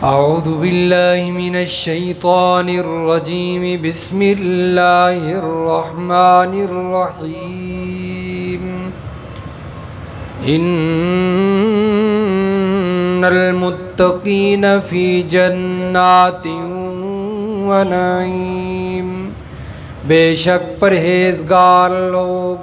اعوذ باللہ من الشیطان الرجیم بسم اللہ الرحمن الرحیم ان المتقین فی جنات و نعیم، بے شک پرہیزگار لوگ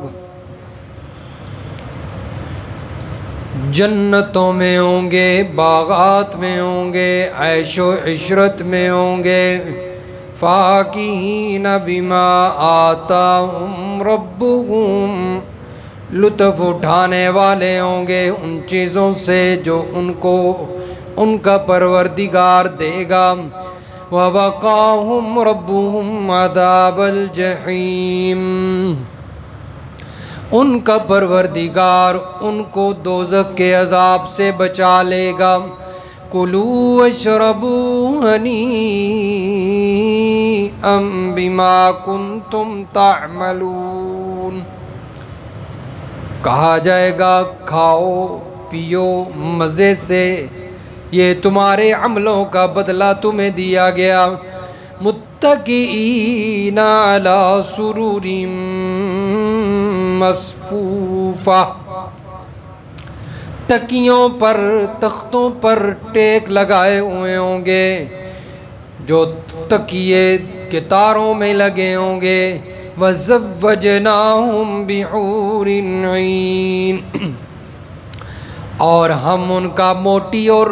جنتوں میں ہوں گے، باغات میں ہوں گے، عیش و عشرت میں ہوں گے، فاکہین بما آتاہم ربہم، لطف اٹھانے والے ہوں گے ان چیزوں سے جو ان کو ان کا پروردگار دے گا، وَوَقَاهُمْ رَبُّهُمْ عَذَابَ الْجَحِيمِ، ان کا پروردگار ان کو دوزخ کے عذاب سے بچا لے گا۔ کُلُوا وَاشْرَبُوا هَنِيئًا بِمَا كُنتُمْ تَعْمَلُونَ، کہا جائے گا کھاؤ پیو مزے سے، یہ تمہارے عملوں کا بدلہ تمہیں دیا گیا۔ متکئین علی سرر مصفوفہ، تکیوں پر تختوں پر ٹیک لگائے ہوئے ہوں گے جو تکیے کے تاروں میں لگے ہوں گے۔ وَزَوَّجْنَاهُمْ بِحُورٍ عِینٍ، اور ہم ان کا موٹی اور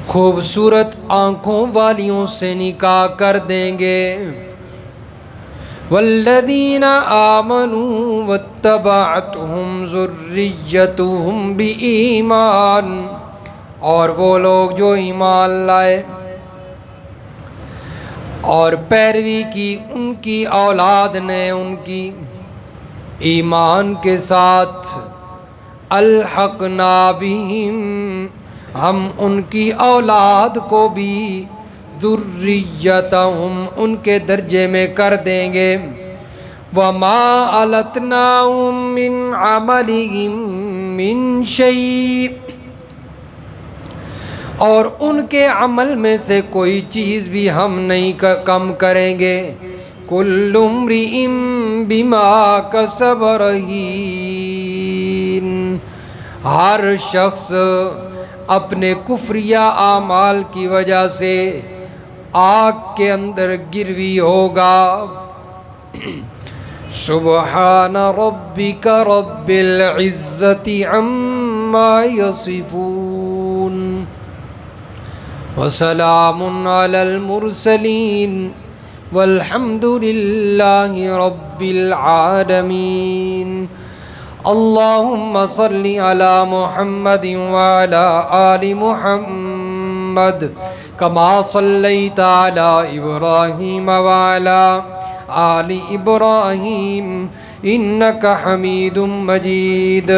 خوبصورت آنکھوں والیوں سے نکاح کر دیں گے۔ والذین آمنوا واتبعتهم ذریتهم بإیمان، اور وہ لوگ جو ایمان لائے اور پیروی کی ان کی اولاد نے ان کی ایمان کے ساتھ، الحقنا بہم، ہم ان کی اولاد کو بھی ذریتہم ان کے درجے میں کر دیں گے۔ وما علتناہم من عملہم من شیء، اور ان کے عمل میں سے کوئی چیز بھی ہم نہیں کم کریں گے۔ کل امرئ بما کسب رہین، ہر شخص اپنے کفریہ اعمال کی وجہ سے آگ کے اندر گروی ہوگا۔ سبحان ربک رب العزت عما یصفون، وسلام علی المرسلین، والحمد للہ رب العالمین۔ اللہم صل علی محمد وعلی آل محمد کما صلیت علی ابراہیم وعلی آل ابراہیم انک حمید مجید۔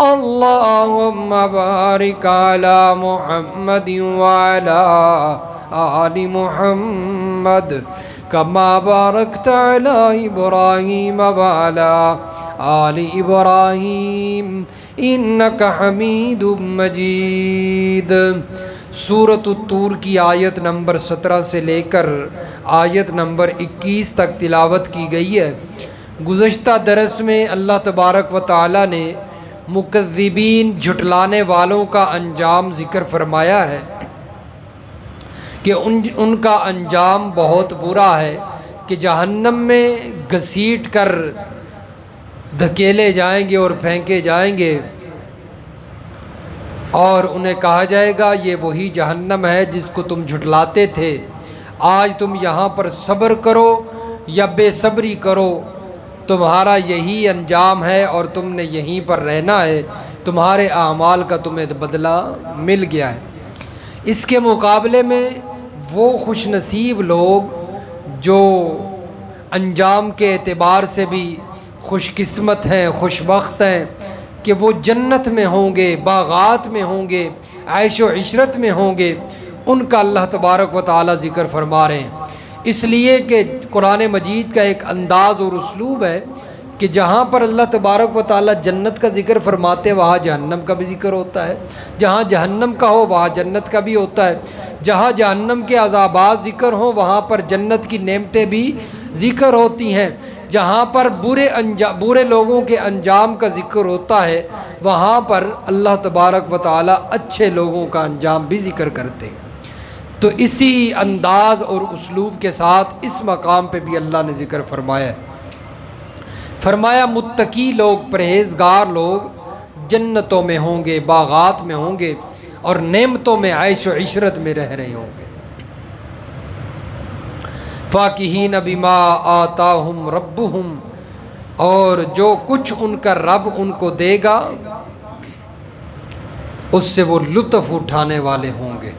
اللہم بارک علی محمد وعلی آل محمد کما بارکت علی ابراہیم وعلی آل ابراہیم انک حمید مجید۔ سورۃ الطور کی آیت نمبر 17 سے لے کر آیت نمبر 21 تک تلاوت کی گئی ہے۔ گزشتہ درس میں اللہ تبارک و تعالی نے مکذبین جھٹلانے والوں کا انجام ذکر فرمایا ہے کہ ان کا انجام بہت برا ہے، کہ جہنم میں گھسیٹ کر دھکیلے جائیں گے اور پھینکے جائیں گے، اور انہیں کہا جائے گا یہ وہی جہنم ہے جس کو تم جھٹلاتے تھے، آج تم یہاں پر صبر کرو یا بے صبری کرو، تمہارا یہی انجام ہے اور تم نے یہیں پر رہنا ہے، تمہارے اعمال کا تمہیں بدلہ مل گیا ہے۔ اس کے مقابلے میں وہ خوش نصیب لوگ جو انجام کے اعتبار سے بھی خوش قسمت ہیں، خوش بخت ہیں، کہ وہ جنت میں ہوں گے، باغات میں ہوں گے، عیش و عشرت میں ہوں گے، ان کا اللہ تبارک و تعالی ذکر فرما رہے ہیں۔ اس لیے کہ قرآن مجید کا ایک انداز اور اسلوب ہے کہ جہاں پر اللہ تبارک و تعالیٰ جنت کا ذکر فرماتے وہاں جہنم کا بھی ذکر ہوتا ہے، جہاں جہنم کا ہو وہاں جنت کا بھی ہوتا ہے، جہاں جہنم کے عذابات ذکر ہوں وہاں پر جنت کی نعمتیں بھی ذکر ہوتی ہیں، جہاں پر برے لوگوں کے انجام کا ذکر ہوتا ہے وہاں پر اللہ تبارک و تعالیٰ اچھے لوگوں کا انجام بھی ذکر کرتے ہیں۔ تو اسی انداز اور اسلوب کے ساتھ اس مقام پہ بھی اللہ نے ذکر فرمایا ہے۔ فرمایا متقی لوگ، پرہیزگار لوگ جنتوں میں ہوں گے، باغات میں ہوں گے اور نعمتوں میں عیش و عشرت میں رہ رہے ہوں گے۔ فاکہین بما آتاہم ربہم، اور جو کچھ ان کا رب ان کو دے گا اس سے وہ لطف اٹھانے والے ہوں گے،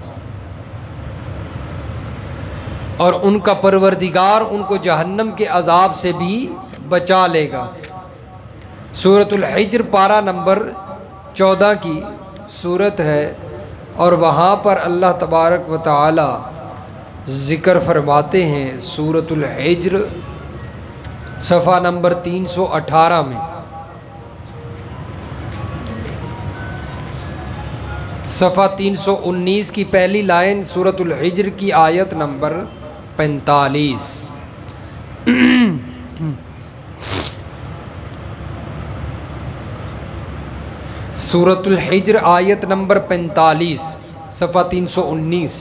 اور ان کا پروردگار ان کو جہنم کے عذاب سے بھی بچا لے گا۔ سورۃ الحجر پارہ نمبر 14 کی سورت ہے، اور وہاں پر اللہ تبارک و تعالی ذکر فرماتے ہیں سورۃ الحجر صفحہ نمبر 318 میں، صفحہ 319 کی پہلی لائن سورۃ الحجر کی آیت نمبر 45۔ سورۃ الحجر آیت نمبر 45 صفحہ 319،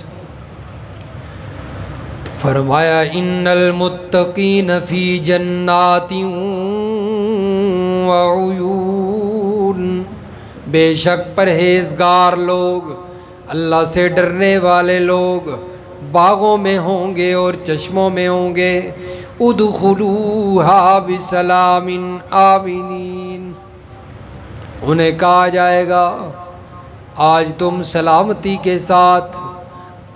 فرمایا ان المتقین فی جنات وعیون، بے شک پرہیزگار لوگ، اللہ سے ڈرنے والے لوگ باغوں میں ہوں گے اور چشموں میں ہوں گے۔ ادخلوها بسلام آمنین، انہیں کہا جائے گا آج تم سلامتی کے ساتھ،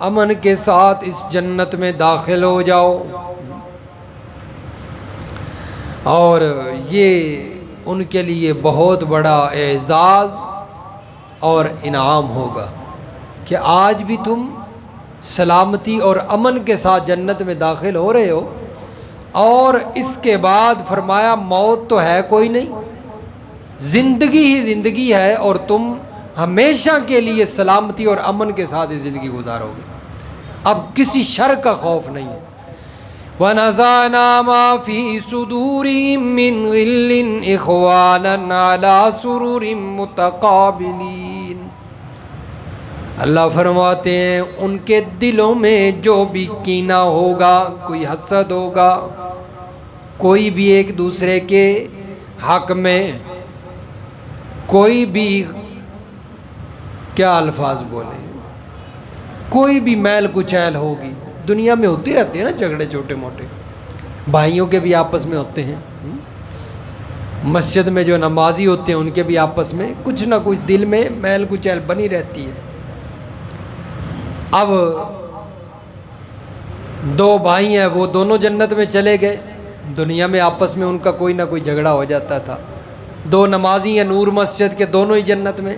امن کے ساتھ اس جنت میں داخل ہو جاؤ۔ اور یہ ان کے لیے بہت بڑا اعزاز اور انعام ہوگا کہ آج بھی تم سلامتی اور امن کے ساتھ جنت میں داخل ہو رہے ہو، اور اس کے بعد فرمایا موت تو ہے کوئی نہیں، زندگی ہی زندگی ہے، اور تم ہمیشہ کے لیے سلامتی اور امن کے ساتھ یہ زندگی گزارو گے، اب کسی شر کا خوف نہیں ہے۔ وَنَزَعْنَا مَا فِي صُدُورِهِم مِّن غِلٍّ إِخْوَانًا عَلَىٰ سُرُرٍ مُتَقَابِلِينَ، اللہ فرماتے ہیں ان کے دلوں میں جو بھی کینہ ہوگا، کوئی حسد ہوگا، کوئی بھی ایک دوسرے کے حق میں کوئی بھی کیا الفاظ بولے، کوئی بھی میل کچیل ہوگی، دنیا میں ہوتی رہتی ہے نا جھگڑے چھوٹے موٹے، بھائیوں کے بھی آپس میں ہوتے ہیں، مسجد میں جو نمازی ہوتے ہیں ان کے بھی آپس میں کچھ نہ کچھ دل میں میل کچیل بنی رہتی ہے۔ اب دو بھائی ہیں، وہ دونوں جنت میں چلے گئے، دنیا میں آپس میں ان کا کوئی نہ کوئی جھگڑا ہو جاتا تھا۔ دو نمازی ہیں نور مسجد کے، دونوں ہی جنت میں،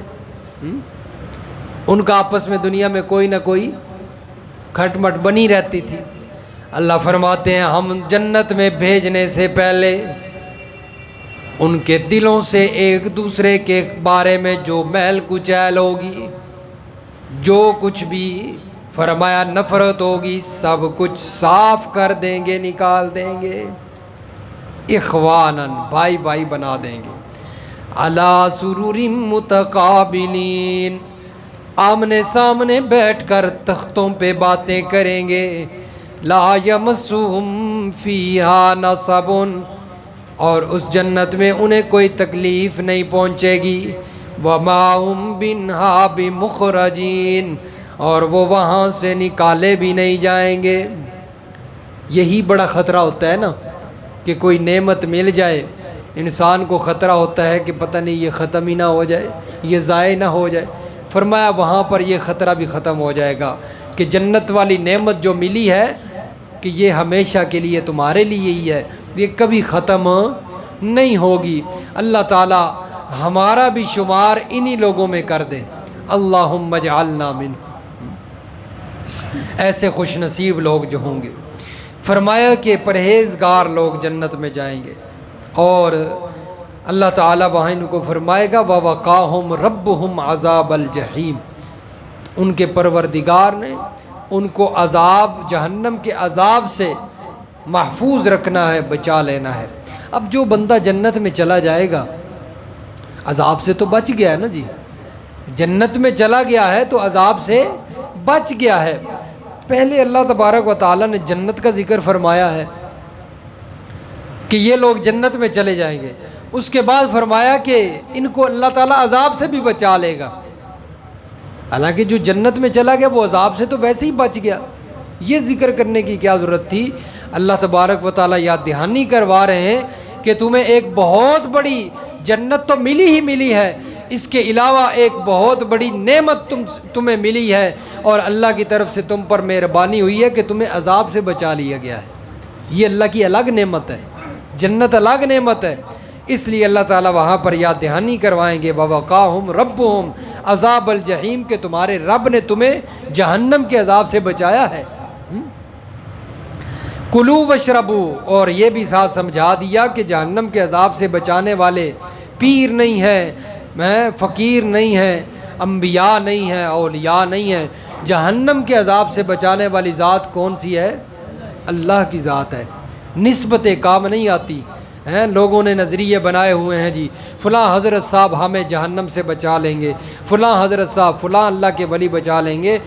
ان کا آپس میں دنیا میں کوئی نہ کوئی کھٹ مٹ بنی رہتی تھی۔ اللہ فرماتے ہیں ہم جنت میں بھیجنے سے پہلے ان کے دلوں سے ایک دوسرے کے بارے میں جو میل کچیل ہوگی، جو کچھ بھی فرمایا نفرت ہوگی، سب کچھ صاف کر دیں گے، نکال دیں گے، اخواناً بھائی بھائی بنا دیں گے، علی سرور متقابلین، آمنے سامنے بیٹھ کر تختوں پہ باتیں کریں گے، لا یمسہم فیہا نصب، اور اس جنت میں انہیں کوئی تکلیف نہیں پہنچے گی، وما ہم منہا بمخرجین، اور وہ وہاں سے نکالے بھی نہیں جائیں گے۔ یہی بڑا خطرہ ہوتا ہے نا کہ کوئی نعمت مل جائے، انسان کو خطرہ ہوتا ہے کہ پتہ نہیں یہ ختم ہی نہ ہو جائے، یہ ضائع نہ ہو جائے۔ فرمایا وہاں پر یہ خطرہ بھی ختم ہو جائے گا کہ جنت والی نعمت جو ملی ہے کہ یہ ہمیشہ کے لیے تمہارے لیے ہی ہے، یہ کبھی ختم نہیں ہوگی۔ اللہ تعالی ہمارا بھی شمار انہی لوگوں میں کر دے، اللہم اجعلنا منہ، ایسے خوش نصیب لوگ جو ہوں گے۔ فرمایا کہ پرہیزگار لوگ جنت میں جائیں گے، اور اللہ تعالیٰ وہاں ان کو فرمائے گا وَوَقَاهُمْ رَبُّهُمْ عَذَابَ الْجَحِيمِ، ان کے پروردگار نے ان کو عذاب جہنم کے عذاب سے محفوظ رکھنا ہے، بچا لینا ہے۔ اب جو بندہ جنت میں چلا جائے گا عذاب سے تو بچ گیا ہے نا جی، جنت میں چلا گیا ہے تو عذاب سے بچ گیا ہے۔ پہلے اللہ تبارک و تعالیٰ نے جنت کا ذکر فرمایا ہے کہ یہ لوگ جنت میں چلے جائیں گے، اس کے بعد فرمایا کہ ان کو اللہ تعالیٰ عذاب سے بھی بچا لے گا۔ حالانکہ جو جنت میں چلا گیا وہ عذاب سے تو ویسے ہی بچ گیا، یہ ذکر کرنے کی کیا ضرورت تھی؟ اللہ تبارک و تعالیٰ یاد دہانی کروا رہے ہیں کہ تمہیں ایک بہت بڑی جنت تو ملی ہی ملی ہے، اس کے علاوہ ایک بہت بڑی نعمت تمہیں ملی ہے، اور اللہ کی طرف سے تم پر مہربانی ہوئی ہے کہ تمہیں عذاب سے بچا لیا گیا ہے۔ یہ اللہ کی الگ نعمت ہے، جنت الگ نعمت ہے، اس لیے اللہ تعالیٰ وہاں پر یاد دہانی کروائیں گے وَوَقَاهُمْ رَبُّهُمْ عَذَابَ الْجَحِيمِ کہ تمہارے رب نے تمہیں جہنم کے عذاب سے بچایا ہے۔ کُلُوا وَاشْرَبُوا، اور یہ بھی ساتھ سمجھا دیا کہ جہنم کے عذاب سے بچانے والے پیر نہیں ہیں، فقیر نہیں ہیں، انبیاء نہیں ہیں، اولیاء نہیں ہیں۔ جہنم کے عذاب سے بچانے والی ذات کون سی ہے؟ اللہ کی ذات ہے، نسبت کام نہیں آتی ہیں۔ لوگوں نے نظریے بنائے ہوئے ہیں جی فلاں حضرت صاحب ہمیں جہنم سے بچا لیں گے، فلاں حضرت صاحب فلاں اللہ کے ولی بچا لیں گے۔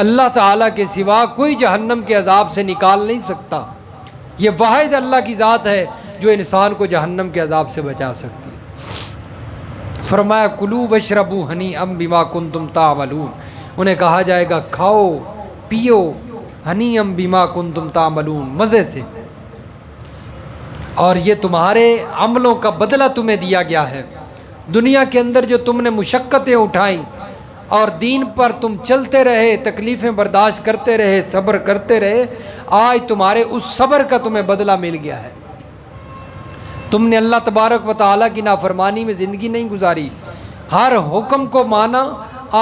اللہ تعالیٰ کے سوا کوئی جہنم کے عذاب سے نکال نہیں سکتا، یہ واحد اللہ کی ذات ہے جو انسان کو جہنم کے عذاب سے بچا سکتی ہے۔ فرمایا کُلُوا وَاشْرَبُوا ہَنِیئًا بِمَا كُنتُمْ تَعْمَلُونَ، انہیں کہا جائے گا کھاؤ پیو ہَنِیئًا بِمَا كُنتُمْ تَعْمَلُونَ، مزے سے، اور یہ تمہارے عملوں کا بدلہ تمہیں دیا گیا ہے۔ دنیا کے اندر جو تم نے مشقتیں اٹھائیں اور دین پر تم چلتے رہے، تکلیفیں برداشت کرتے رہے، صبر کرتے رہے، آج تمہارے اس صبر کا تمہیں بدلہ مل گیا ہے۔ تم نے اللہ تبارک و تعالیٰ کی نافرمانی میں زندگی نہیں گزاری، ہر حکم کو مانا،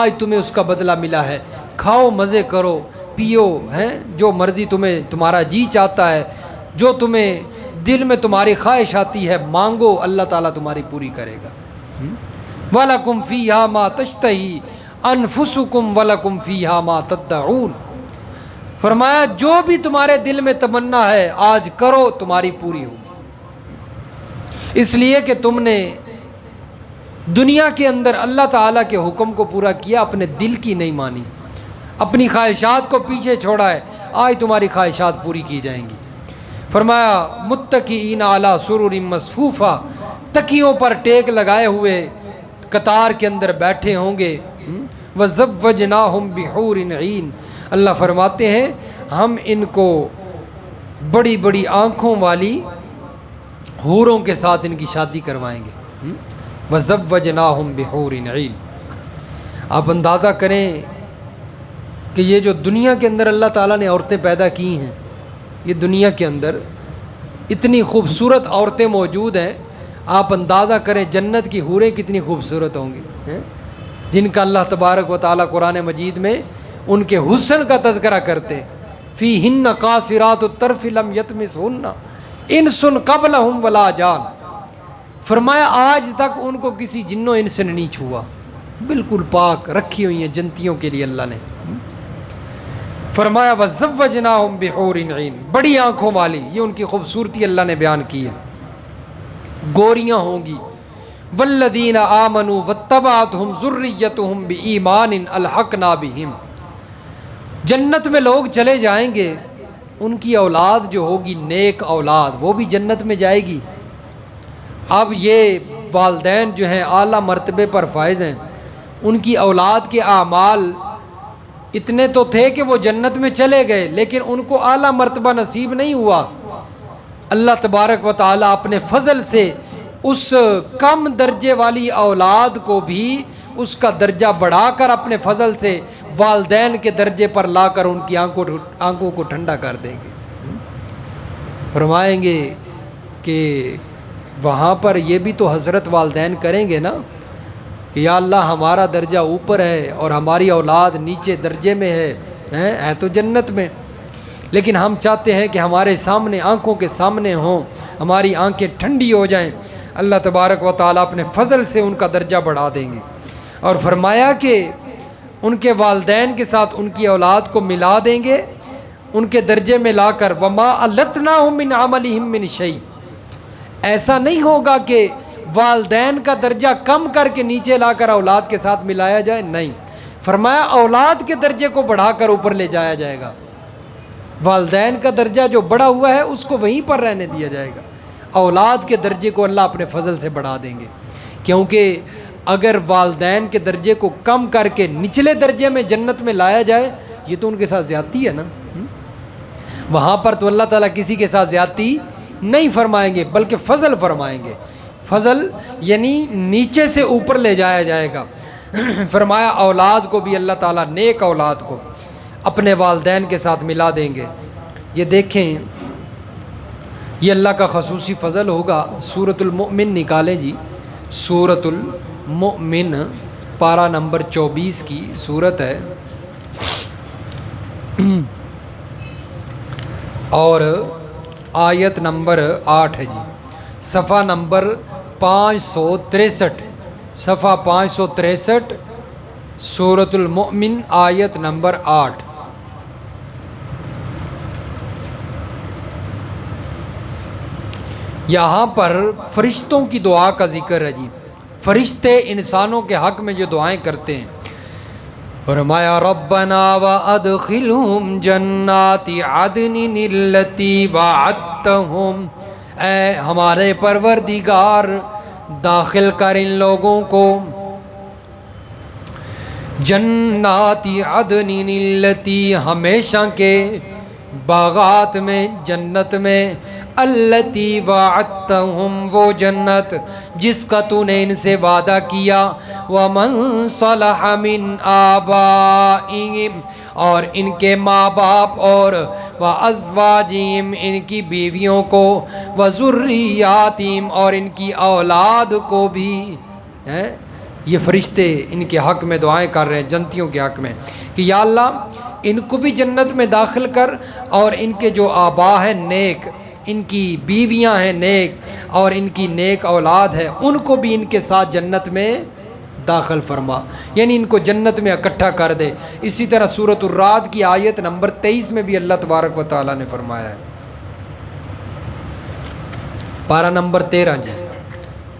آج تمہیں اس کا بدلہ ملا ہے۔ کھاؤ مزے کرو پیو، جو مرضی تمہارا جی چاہتا ہے، جو تمہیں دل میں تمہاری خواہش آتی ہے مانگو، اللہ تعالیٰ تمہاری پوری کرے گا۔ وَلَكُمْ فِيهَا مَا تَشْتَهِي أَنفُسُكُمْ وَلَكُمْ فِيهَا مَا تَدَّعُونَ، فرمایا جو بھی تمہارے دل میں تمنا ہے آج کرو، تمہاری پوری ہوگی۔ اس لیے کہ تم نے دنیا کے اندر اللہ تعالیٰ کے حکم کو پورا کیا، اپنے دل کی نہیں مانی، اپنی خواہشات کو پیچھے چھوڑا ہے، آج تمہاری خواہشات پوری کی جائیں گی۔ فرمایا متکئین علی سرر مصفوفہ، تکیوں پر ٹیک لگائے ہوئے قطار کے اندر بیٹھے ہوں گے۔ وَزَوَّجْنَاهُمْ بِحُورٍ عِین، اللہ فرماتے ہیں ہم ان کو بڑی بڑی آنکھوں والی حوروں کے ساتھ ان کی شادی کروائیں گے۔ وَزَوَّجْنَاهُمْ بِحُورٍ عِین، آپ اندازہ کریں کہ یہ جو دنیا کے اندر اللہ تعالیٰ نے عورتیں پیدا کی ہیں، یہ دنیا کے اندر اتنی خوبصورت عورتیں موجود ہیں، آپ اندازہ کریں جنت کی حوریں کتنی خوبصورت ہوں گی، جن کا اللہ تبارک و تعالیٰ قرآن مجید میں ان کے حسن کا تذکرہ کرتے۔ فیہن قاصرات الطرف لم یطمثہن انس قبلہم ولا جان، فرمایا آج تک ان کو کسی جن و انس نے نہیں چھوا، بالکل پاک رکھی ہوئی ہیں جنتیوں کے لیے اللہ نے۔ فرمایا وَزَوَّجْنَاهُمْ بِحُورٍ عِین، بڑی آنکھوں والی، یہ ان کی خوبصورتی اللہ نے بیان کی ہے، گوریاں ہوں گی۔ وَالَّذِينَ آمَنُوا وَاتَّبَعَتْهُمْ ذُرِّيَّتُهُمْ بِإِيمَانٍ أَلْحَقْنَا بِهِمْ، جنت میں لوگ چلے جائیں گے، ان کی اولاد جو ہوگی نیک اولاد، وہ بھی جنت میں جائے گی۔ اب یہ والدین جو ہیں اعلیٰ مرتبے پر فائز ہیں، ان کی اولاد کے اعمال اتنے تو تھے کہ وہ جنت میں چلے گئے، لیکن ان کو اعلیٰ مرتبہ نصیب نہیں ہوا۔ اللہ تبارک و تعالیٰ اپنے فضل سے اس کم درجے والی اولاد کو بھی اس کا درجہ بڑھا کر اپنے فضل سے والدین کے درجے پر لا کر ان کی آنکھوں کو ٹھنڈا کر دیں گے۔ فرمائیں گے کہ وہاں پر یہ بھی تو حضرت والدین کریں گے نا کہ یا اللہ ہمارا درجہ اوپر ہے اور ہماری اولاد نیچے درجے میں ہے تو جنت میں، لیکن ہم چاہتے ہیں کہ ہمارے سامنے آنکھوں کے سامنے ہوں، ہماری آنکھیں ٹھنڈی ہو جائیں۔ اللہ تبارک و تعالیٰ اپنے فضل سے ان کا درجہ بڑھا دیں گے، اور فرمایا کہ ان کے والدین کے ساتھ ان کی اولاد کو ملا دیں گے ان کے درجے میں لا کر، وما التناہم من عملہم من شیء۔ ایسا نہیں ہوگا کہ والدین کا درجہ کم کر کے نیچے لا کر اولاد کے ساتھ ملایا جائے، نہیں، فرمایا اولاد کے درجے کو بڑھا کر اوپر لے جایا جائے گا۔ والدین کا درجہ جو بڑا ہوا ہے اس کو وہیں پر رہنے دیا جائے گا، اولاد کے درجے کو اللہ اپنے فضل سے بڑھا دیں گے، کیونکہ اگر والدین کے درجے کو کم کر کے نچلے درجے میں جنت میں لایا جائے، یہ تو ان کے ساتھ زیادتی ہے نا۔ وہاں پر تو اللہ تعالیٰ کسی کے ساتھ زیادتی نہیں فرمائیں گے، بلکہ فضل فرمائیں گے۔ فضل یعنی نیچے سے اوپر لے جایا جائے گا۔ فرمایا اولاد کو بھی اللہ تعالیٰ، نیک اولاد کو اپنے والدین کے ساتھ ملا دیں گے۔ یہ دیکھیں، یہ اللہ کا خصوصی فضل ہوگا۔ سورۃ المؤمن نکالیں جی، سورۃ المؤمن پارہ نمبر 24 کی صورت ہے، اور آیت نمبر 8 ہے جی، صفحہ نمبر 563، صفحہ 563، سورۃ المؤمن آیت نمبر 8۔ یہاں پر فرشتوں کی دعا کا ذکر ہے جی، فرشتے انسانوں کے حق میں جو دعائیں کرتے ہیں۔ فرمایا ربنا وادخلہم جنات عدن التی وعدتہم، اے ہمارے پروردگار داخل کر ان لوگوں کو جنات عدن التی، ہمیشہ کے باغات میں، جنت میں، التی وعدتہم، وہ جنت جس کا تو نے ان سے وعدہ کیا، ومن صلح من آبائہم، اور ان کے ماں باپ، اور وازواجہم، ان کی بیویوں کو، وذریاتہم، اور ان کی اولاد کو بھی۔ یہ فرشتے ان کے حق میں دعائیں کر رہے ہیں، جنتیوں کے حق میں، کہ یا اللہ ان کو بھی جنت میں داخل کر، اور ان کے جو آبا ہیں نیک، ان کی بیویاں ہیں نیک، اور ان کی نیک اولاد ہے، ان کو بھی ان کے ساتھ جنت میں داخل فرما، یعنی ان کو جنت میں اکٹھا کر دے۔ اسی طرح سورۃ الرعد کی آیت نمبر 23 میں بھی اللہ تبارک و تعالیٰ نے فرمایا ہے، پارہ نمبر 13 جی،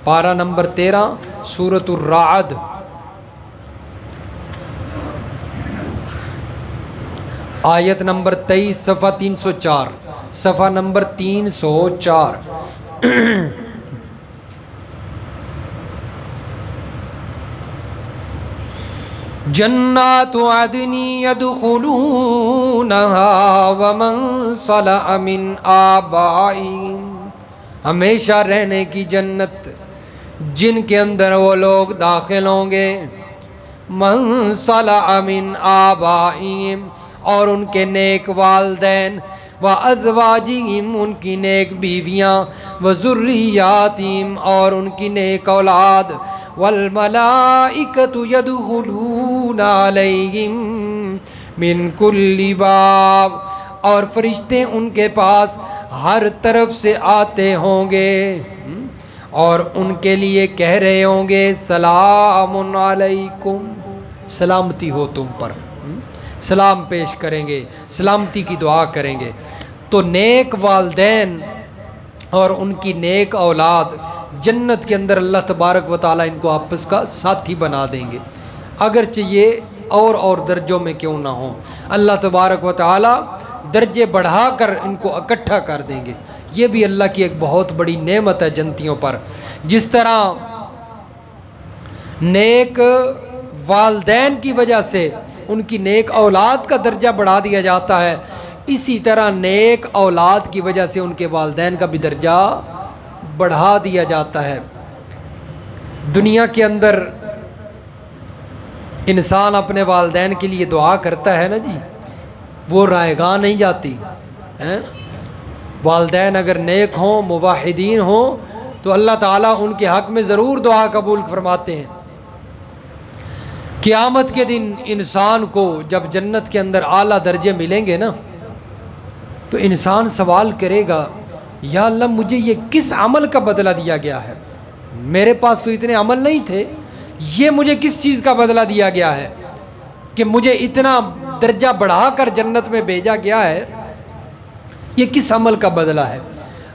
پارہ نمبر 13 سورۃ الرعد، آیت نمبر 23، صفحہ 304، صفحہ نمبر 304۔ جنات عدن يدخلونها ومن صلح من آبائهم، ہمیشہ رہنے کی جنت جن کے اندر وہ لوگ داخل ہوں گے، من صلح من آبائهم، اور ان کے نیک والدین، وازواجہم، ان کی نیک بیویاں، وذریاتہم، اور ان کی نیک اولاد، والملائکۃ یدخلون علیہم من کل باب، اور فرشتے ان کے پاس ہر طرف سے آتے ہوں گے، اور ان کے لیے کہہ رہے ہوں گے سلام علیکم، سلامتی ہو تم پر، سلام پیش کریں گے، سلامتی کی دعا کریں گے۔ تو نیک والدین اور ان کی نیک اولاد جنت کے اندر اللہ تبارک و تعالیٰ ان کو آپس کا ساتھی بنا دیں گے، اگرچہ یہ اور درجوں میں کیوں نہ ہوں، اللہ تبارک و تعالیٰ درجے بڑھا کر ان کو اکٹھا کر دیں گے۔ یہ بھی اللہ کی ایک بہت بڑی نعمت ہے جنتیوں پر۔ جس طرح نیک والدین کی وجہ سے ان کی نیک اولاد کا درجہ بڑھا دیا جاتا ہے، اسی طرح نیک اولاد کی وجہ سے ان کے والدین کا بھی درجہ بڑھا دیا جاتا ہے۔ دنیا کے اندر انسان اپنے والدین کے لیے دعا کرتا ہے نا جی، وہ رائے گاہ نہیں جاتی۔ والدین اگر نیک ہوں، موحدین ہوں، تو اللہ تعالیٰ ان کے حق میں ضرور دعا قبول فرماتے ہیں۔ قیامت کے دن انسان کو جب جنت کے اندر اعلیٰ درجے ملیں گے نا، تو انسان سوال کرے گا یا اللہ مجھے یہ کس عمل کا بدلہ دیا گیا ہے؟ میرے پاس تو اتنے عمل نہیں تھے، یہ مجھے کس چیز کا بدلہ دیا گیا ہے کہ مجھے اتنا درجہ بڑھا کر جنت میں بھیجا گیا ہے؟ یہ کس عمل کا بدلہ ہے؟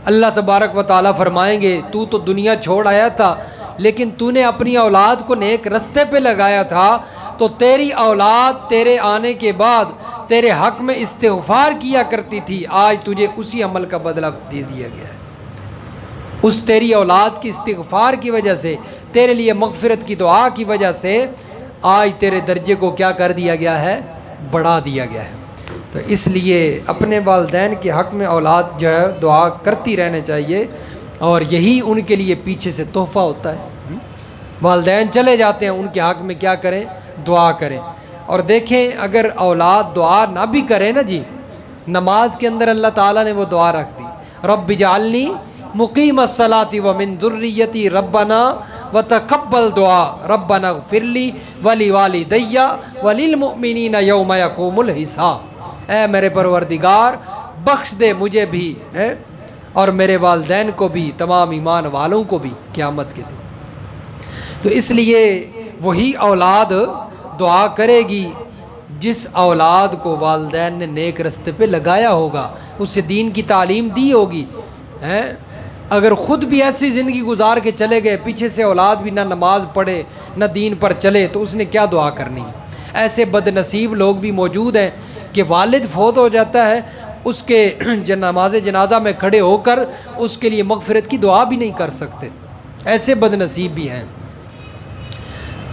اللہ تبارک و تعالیٰ فرمائیں گے تو دنیا چھوڑ آیا تھا، لیکن تو نے اپنی اولاد کو نیک رستے پہ لگایا تھا، تو تیری اولاد تیرے آنے کے بعد تیرے حق میں استغفار کیا کرتی تھی، آج تجھے اسی عمل کا بدلہ دے دیا گیا ہے۔ اس تیری اولاد کی استغفار کی وجہ سے، تیرے لیے مغفرت کی دعا کی وجہ سے آج تیرے درجے کو کیا کر دیا گیا ہے؟ بڑھا دیا گیا ہے۔ تو اس لیے اپنے والدین کے حق میں اولاد جو ہے دعا کرتی رہنے چاہیے، اور یہی ان کے لیے پیچھے سے تحفہ ہوتا ہے۔ والدین چلے جاتے ہیں، ان کے حق میں کیا کریں؟ دعا کریں۔ اور دیکھیں اگر اولاد دعا نہ بھی کرے نا جی، نماز کے اندر اللہ تعالیٰ نے وہ دعا رکھ دی، رب اجعلنی مقیم الصلاۃ ومن ذریتی ربنا وتقبل دعا ربنا اغفر لی ولوالدی وللمؤمنین یوم یقوم الحساب۔ اے میرے پروردگار بخش دے مجھے بھی اور میرے والدین کو بھی، تمام ایمان والوں کو بھی قیامت کے دن۔ تو اس لیے وہی اولاد دعا کرے گی جس اولاد کو والدین نے نیک رستے پہ لگایا ہوگا، اسے دین کی تعلیم دی ہوگی۔ اگر خود بھی ایسی زندگی گزار کے چلے گئے، پیچھے سے اولاد بھی نہ نماز پڑھے نہ دین پر چلے، تو اس نے کیا دعا کرنی ہے؟ ایسے بد نصیب لوگ بھی موجود ہیں کہ والد فوت ہو جاتا ہے، اس کے نماز جنازہ میں کھڑے ہو کر اس کے لیے مغفرت کی دعا بھی نہیں کر سکتے، ایسے بد نصیب بھی ہیں۔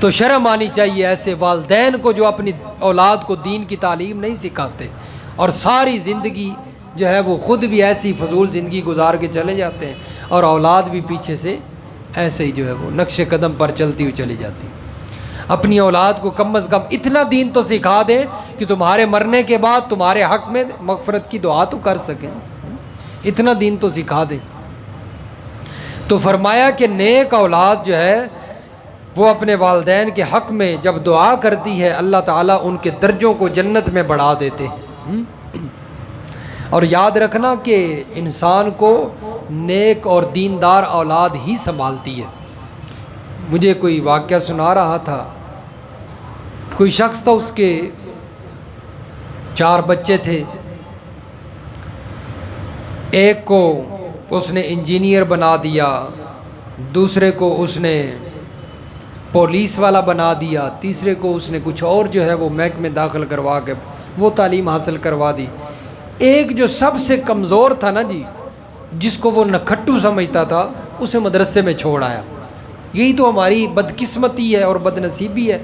تو شرم آنی چاہیے ایسے والدین کو جو اپنی اولاد کو دین کی تعلیم نہیں سکھاتے، اور ساری زندگی جو ہے وہ خود بھی ایسی فضول زندگی گزار کے چلے جاتے ہیں، اور اولاد بھی پیچھے سے ایسے ہی جو ہے وہ نقش قدم پر چلتی ہوئی چلی جاتی ہے۔ اپنی اولاد کو کم از کم اتنا دین تو سکھا دیں کہ تمہارے مرنے کے بعد تمہارے حق میں مغفرت کی دعا تو کر سکیں، اتنا دین تو سکھا دیں۔ تو فرمایا کہ نیک اولاد جو ہے وہ اپنے والدین کے حق میں جب دعا کرتی ہے، اللہ تعالیٰ ان کے درجوں کو جنت میں بڑھا دیتے ہیں۔ اور یاد رکھنا کہ انسان کو نیک اور دیندار اولاد ہی سنبھالتی ہے۔ مجھے کوئی واقعہ سنا رہا تھا، کوئی شخص تھا، اس کے 4 بچے تھے، ایک کو اس نے انجینئر بنا دیا، دوسرے کو اس نے پولیس والا بنا دیا، تیسرے کو اس نے کچھ اور جو ہے وہ محکمے داخل کروا کے وہ تعلیم حاصل کروا دی۔ ایک جو سب سے کمزور تھا نا جی، جس کو وہ نکھٹو سمجھتا تھا، اسے مدرسے میں چھوڑ آیا۔ یہی تو ہماری بدقسمتی ہے اور بد نصیبی ہے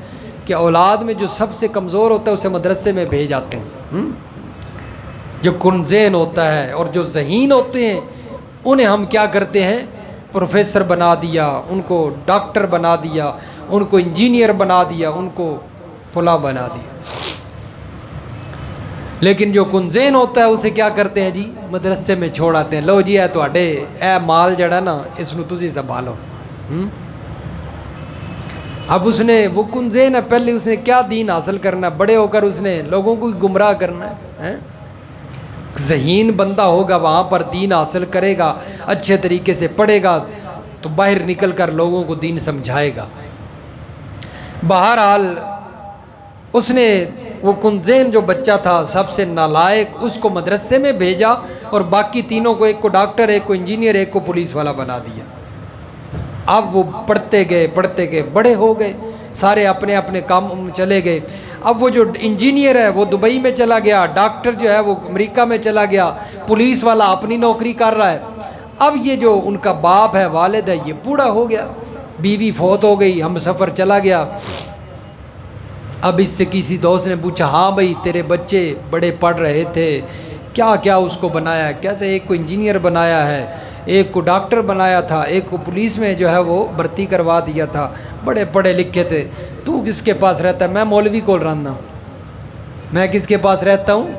کہ اولاد میں جو سب سے کمزور ہوتا ہے اسے مدرسے میں بھیج جاتے ہیں۔ جو کنزین ہوتا ہے اور جو ذہین ہوتے ہیں انہیں ہم کیا کرتے ہیں؟ پروفیسر بنا دیا، ان کو ڈاکٹر بنا دیا، ان کو انجینئر بنا دیا، ان کو فلاں بنا دیا۔ لیکن جو کنزین ہوتا ہے اسے کیا کرتے ہیں جی؟ مدرسے میں چھوڑ آتے ہیں، لو جی اے مال جڑا نا اس نو تسی سنبھالو۔ اب اس نے وہ کنزین ہے، پہلے اس نے کیا دین حاصل کرنا ہے؟ بڑے ہو کر اس نے لوگوں کو گمراہ کرنا ہے۔ ذہین بندہ ہوگا وہاں پر دین حاصل کرے گا، اچھے طریقے سے پڑھے گا، تو باہر نکل کر لوگوں کو دین سمجھائے گا۔ بہرحال اس نے وہ کنزین جو بچہ تھا سب سے نالائق، اس کو مدرسے میں بھیجا، اور باقی تینوں کو، ایک کو ڈاکٹر، ایک کو انجینئر، ایک کو پولیس والا بنا دیا۔ اب وہ پڑھتے گئے، بڑے ہو گئے، سارے اپنے اپنے کام میں چلے گئے۔ اب وہ جو انجینئر ہے وہ دبئی میں چلا گیا، ڈاکٹر جو ہے وہ امریکہ میں چلا گیا، پولیس والا اپنی نوکری کر رہا ہے۔ اب یہ جو ان کا باپ ہے، والد ہے، یہ بوڑھا ہو گیا، بیوی فوت ہو گئی، ہم سفر چلا گیا۔ اب اس سے کسی دوست نے پوچھا، ہاں بھائی تیرے بچے بڑے پڑھ رہے تھے، کیا کیا اس کو بنایا؟ کہتے ایک کو انجینئر بنایا ہے، ایک کو ڈاکٹر بنایا تھا، ایک کو پولیس میں جو ہے وہ بھرتی کروا دیا تھا، بڑے پڑھے لکھے تھے۔ تو کس کے پاس رہتا ہے؟ میں مولوی کول رہنا ہوں۔ میں کس کے پاس رہتا ہوں؟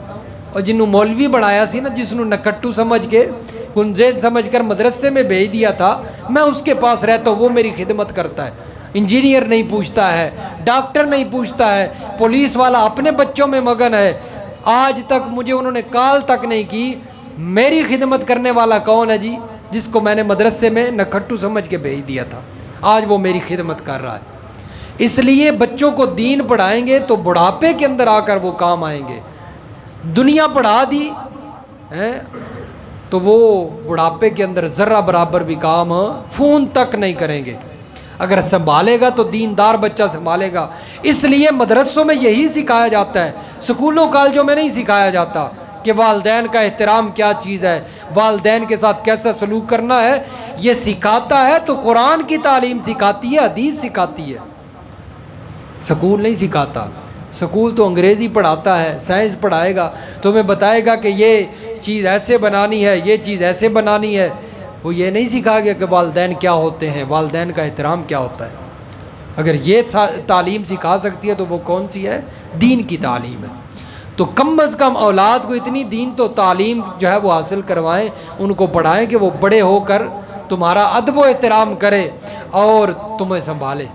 اور جنہوں مولوی بنایا سی نا، جس نوں نکٹو سمجھ کے، کنزین سمجھ کر مدرسے میں بھیج دیا تھا، میں اس کے پاس رہتا ہوں، وہ میری خدمت کرتا ہے۔ انجینئر نہیں پوچھتا ہے، ڈاکٹر نہیں پوچھتا ہے، پولیس والا اپنے بچوں میں مگن ہے۔ آج تک مجھے انہوں نے کال تک نہیں کی میری خدمت کرنے والا کون ہے جی؟ جس کو میں نے مدرسے میں نکھٹو سمجھ کے بھیج دیا تھا، آج وہ میری خدمت کر رہا ہے۔ اس لیے بچوں کو دین پڑھائیں گے تو بڑھاپے کے اندر آ کر وہ کام آئیں گے۔ دنیا پڑھا دی تو وہ بڑھاپے کے اندر ذرہ برابر بھی کام فون تک نہیں کریں گے۔ اگر سنبھالے گا تو دیندار بچہ سنبھالے گا۔ اس لیے مدرسوں میں یہی سکھایا جاتا ہے، سکولوں کالجوں میں نہیں سکھایا جاتا کہ والدین کا احترام کیا چیز ہے، والدین کے ساتھ کیسا سلوک کرنا ہے۔ یہ سکھاتا ہے تو قرآن کی تعلیم سکھاتی ہے، حدیث سکھاتی ہے، سکول نہیں سکھاتا۔ سکول تو انگریزی پڑھاتا ہے، سائنس پڑھائے گا، تمہیں بتائے گا کہ یہ چیز ایسے بنانی ہے، یہ چیز ایسے بنانی ہے۔ وہ یہ نہیں سکھا گیا کہ والدین کیا ہوتے ہیں، والدین کا احترام کیا ہوتا ہے۔ اگر یہ تعلیم سکھا سکتی ہے تو وہ کون سی ہے؟ دین کی تعلیم ہے۔ تو کم از کم اولاد کو اتنی دین تو تعلیم جو ہے وہ حاصل کروائیں، ان کو پڑھائیں کہ وہ بڑے ہو کر تمہارا ادب و احترام کرے اور تمہیں سنبھالے۔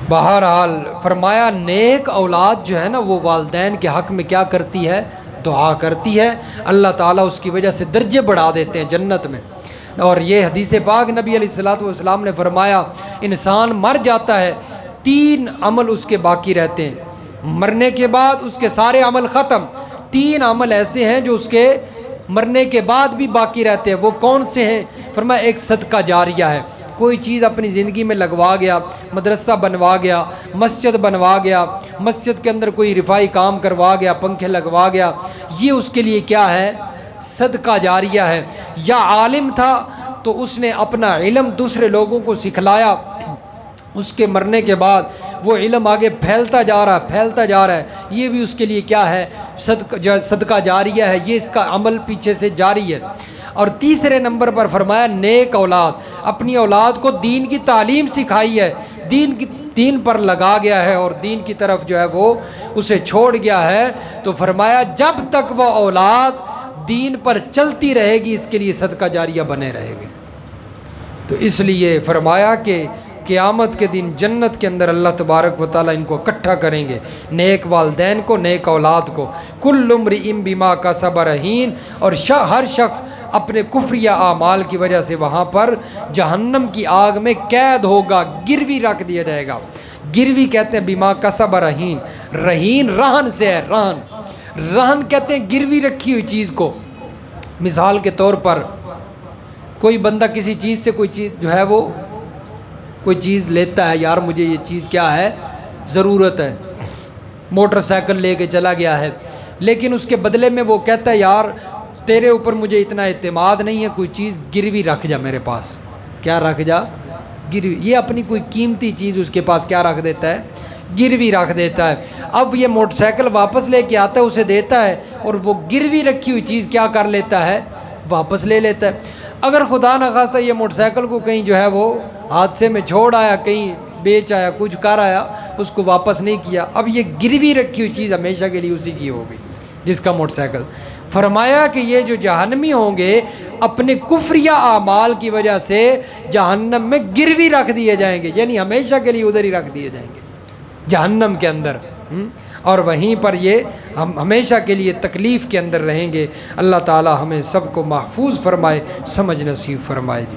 بہرحال فرمایا نیک اولاد جو ہے نا وہ والدین کے حق میں کیا کرتی ہے؟ دعا کرتی ہے، اللہ تعالیٰ اس کی وجہ سے درجے بڑھا دیتے ہیں جنت میں۔ اور یہ حدیث پاک نبی علیہ الصلوۃ والسلام نے فرمایا انسان مر جاتا ہے، 3 عمل اس کے باقی رہتے ہیں، مرنے کے بعد اس کے سارے عمل ختم، 3 عمل ایسے ہیں جو اس کے مرنے کے بعد بھی باقی رہتے ہیں۔ وہ کون سے ہیں؟ فرمایا ایک صدقہ جاریہ ہے، کوئی چیز اپنی زندگی میں لگوا گیا، مدرسہ بنوا گیا، مسجد بنوا گیا، مسجد کے اندر کوئی رفائی کام کروا گیا، پنکھے لگوا گیا، یہ اس کے لیے کیا ہے؟ صدقہ جاریہ ہے۔ یا عالم تھا تو اس نے اپنا علم دوسرے لوگوں کو سکھلایا، اس کے مرنے کے بعد وہ علم آگے پھیلتا جا رہا ہے، یہ بھی اس کے لیے کیا ہے؟ صدقہ جاریہ ہے، یہ اس کا عمل پیچھے سے جاری ہے۔ اور تیسرے نمبر پر فرمایا نیک اولاد، اپنی اولاد کو دین کی تعلیم سکھائی ہے، دین پر لگا گیا ہے اور دین کی طرف جو ہے وہ اسے چھوڑ گیا ہے، تو فرمایا جب تک وہ اولاد دین پر چلتی رہے گی اس کے لیے صدقہ جاریہ بنے رہے گی۔ تو اس لیے فرمایا کہ قیامت کے دن جنت کے اندر اللہ تبارک و تعالیٰ ان کو اکٹھا کریں گے، نیک والدین کو، نیک اولاد کو۔ کل امرئ بما کسب رہین، اور ہر شخص اپنے کفریہ اعمال کی وجہ سے وہاں پر جہنم کی آگ میں قید ہوگا، گروی رکھ دیا جائے گا۔ گروی کہتے ہیں بما کسب رہین، رہین رہن سے ہے، رہن کہتے ہیں گروی رکھی ہوئی چیز کو۔ مثال کے طور پر کوئی بندہ کسی چیز سے کوئی چیز جو ہے وہ کوئی چیز لیتا ہے، یار مجھے یہ چیز کیا ہے؟ ضرورت ہے، موٹر سائیکل لے کے چلا گیا ہے، لیکن اس کے بدلے میں وہ کہتا ہے یار تیرے اوپر مجھے اتنا اعتماد نہیں ہے، کوئی چیز گروی رکھ جا میرے پاس۔ کیا رکھ جا؟ گروی۔ یہ اپنی کوئی قیمتی چیز اس کے پاس کیا رکھ دیتا ہے؟ گروی رکھ دیتا ہے۔ اب یہ موٹر سائیکل واپس لے کے آتا ہے، اسے دیتا ہے، اور وہ گروی رکھی ہوئی چیز کیا کر لیتا ہے؟ واپس لے لیتا ہے۔ اگر خدا نخواستہ یہ موٹر سائیکل کو کہیں جو ہے وہ حادثے میں چھوڑ آیا، کہیں بیچ آیا، کچھ کر آیا، اس کو واپس نہیں کیا، اب یہ گروی رکھی ہوئی چیز ہمیشہ کے لیے اسی کی ہوگی جس کا موٹر سائیکل۔ فرمایا کہ یہ جو جہنمی ہوں گے اپنے کفریہ اعمال کی وجہ سے جہنم میں گروی رکھ دیے جائیں گے، یعنی ہمیشہ کے لیے ادھر ہی رکھ دیے جائیں گے جہنم کے اندر، اور وہیں پر یہ ہم ہمیشہ کے لیے تکلیف کے اندر رہیں گے۔ اللہ تعالی ہمیں سب کو محفوظ فرمائے، سمجھ نصیب فرمائے جی۔